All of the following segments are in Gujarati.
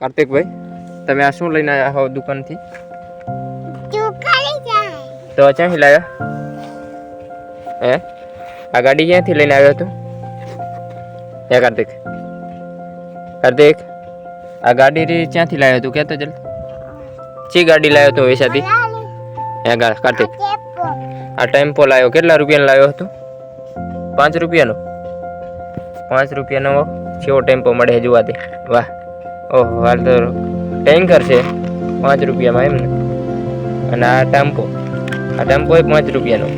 કાર્તિક ભાઈ, તમે આ શું લઈને આવ્યા હો દુકાનથી? તો ક્યાંથી લાવ્યા? હે, આ ગાડી ક્યાંથી લઈને આવ્યો તું? હે કાર્તિક, કાર્તિક, આ ગાડી ક્યાંથી લાવ્યો તું? કહેતો જલ્દી. ચી ગાડી લાવ્યો તું વેસાથી? હે કાર્તિક, આ ટેમ્પો લાવ્યો. કેટલા રૂપિયાનો લાવ્યો હતો? 5 રૂપિયાનો. 5 રૂપિયાનો કેવો ટેમ્પો મળે જોવા દે. વાહ, ઓહો, હાલ તો ટેન્કર છે 5 રૂપિયામાં એમ ને. અને આ ટેમ્પો એ 5 રૂપિયાનો.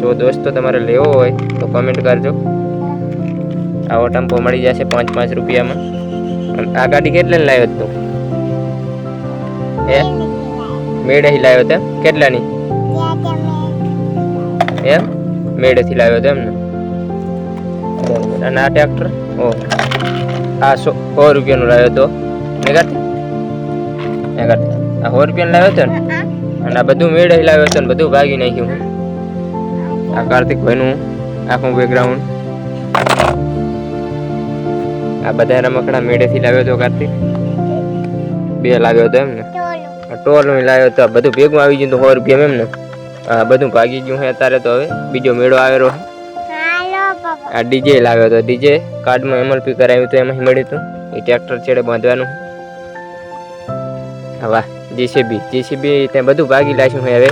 જો દોસ્તો તમારે લેવો હોય તો કમેન્ટ કરજો. આવો ટેમ્પો મળી જશે 5 રૂપિયામાં. આ ગાડી કેટલાની લાવ્યો તું? એ મેળેથી લાવ્યો તેમ? કેટલાની? એમ મેળેથી લાવ્યો તેમ ને. અને આ ટ્રેક્ટર ઓહ, આ 100 રૂપિયાનું લાવ્યો તો ને કાર્તિક? આ 100 રૂપિયાનું લાવ્યો હતો ને. અને આ બધું મેળે લાવ્યો હતો ને બધું ભાગી નાખ્યું. આ કાર્તિક ભાઈનું આખું બેકગ્રાઉન્ડ. આ બધા રમકડા મેળેથી લાવ્યો હતો કાર્તિક. 2 લાવ્યો હતો એમ ને. ટોલું લાવ્યો હતો. બધું ભેગું આવી ગયું તો 100 રૂપિયા એમ ને. હા, બધું ભાગી ગયું છે અત્યારે. તો હવે બીજો મેળો આવેલો. આ ડીજે લાવ્યો હતો. ડીજે કાર્ડમાં MLP કરાવ્યું હતું, એમાં મળ્યું હતું. એ ટ્રેક્ટર છેડે બાંધવાનું. વાહ, JCB ત્યાં બધું ભાગી લાવીશું. હવે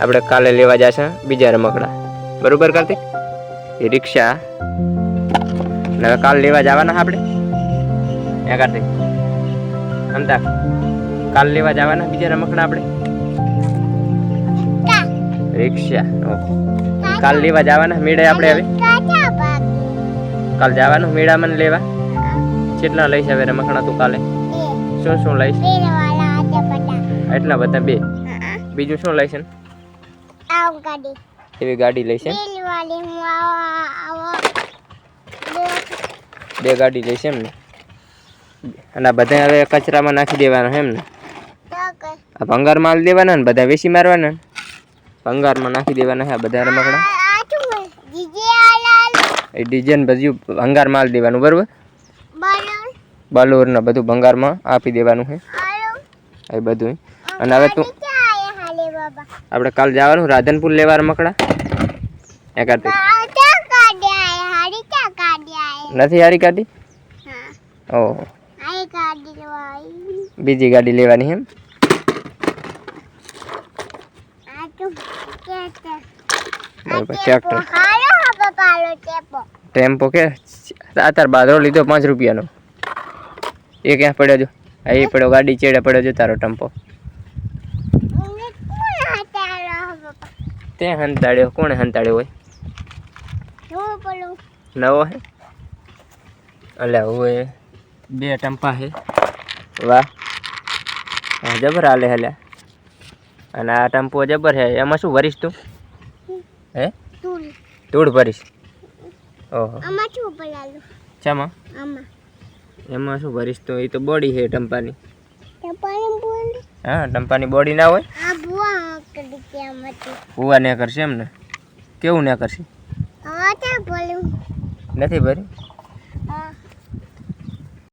આપણે કાલે લેવા જશે બીજા રમકડા. બરોબર કાર્તિક? એ રિક્ષા હવે કાલે લેવા જવાના આપણે. હે કાર્તિક, અમતા કાલે લેવા જવાના બીજા રમકડા આપણે. રિક્ષા કાલ લેવા જવાના મેળે આપણે. હવે કાલ જવાનું મેળામાં લેવા. કેટલા લઈશ હવે રમકડા તું કાલે? શું લઈશ? એટલા બધા? 2. બીજું શું લઈશ? એવી ગાડી લઈશ. 2 ગાડી લઈશ એમ ને. અને આ બધા હવે કચરામાં નાખી દેવાના એમ ને. આ ભંગાર માલ દેવાના ને બધા વેચી મારવાના. ભંગારમાં નાખી દેવાના છે બધા રમકડા. એ ડિઝાઇન બધું ભંગાર માલ દેવાનું. બરોબર? બલોર ને બધું ભંગારમાં આપી દેવાનું છે એ બધું. અને હવે તું આપણે કાલ જવાનું રાધનપુર લેવા રમકડા. એ કાર્તિક નથી હારી ગાડી? ઓહ, બીજી ગાડી લેવાની એમ. ટ્રેક્ટર ટેમ્પો કે અત્યારે બાદરો લીધો 5 રૂપિયાનો. એ ક્યાં પડ્યો? જો એ પડ્યો, ગાડી ચેડે પડ્યો. જો તારો ટેમ્પો તે હંતાડ્યો. કોણે હંતાડ્યો હોય? નવો હે? અલ્યા હોય 2 ટેમ્પા હે. વાહ, જબર હાલે હાલ્યા. અને આ ટેમ્પો જબર હે. એમાં શું ભરીશ તું? હે, ધૂળ ભરીશ? ઓહો, ચામાં એમાં શું ભરીશ? તો એ તો બોડી છે ટંપાની. હા, ટંપાની બોડી ના હોય. ભૂવા ને કરશે એમ ને. કેવું ને કરશે? નથી ભરી?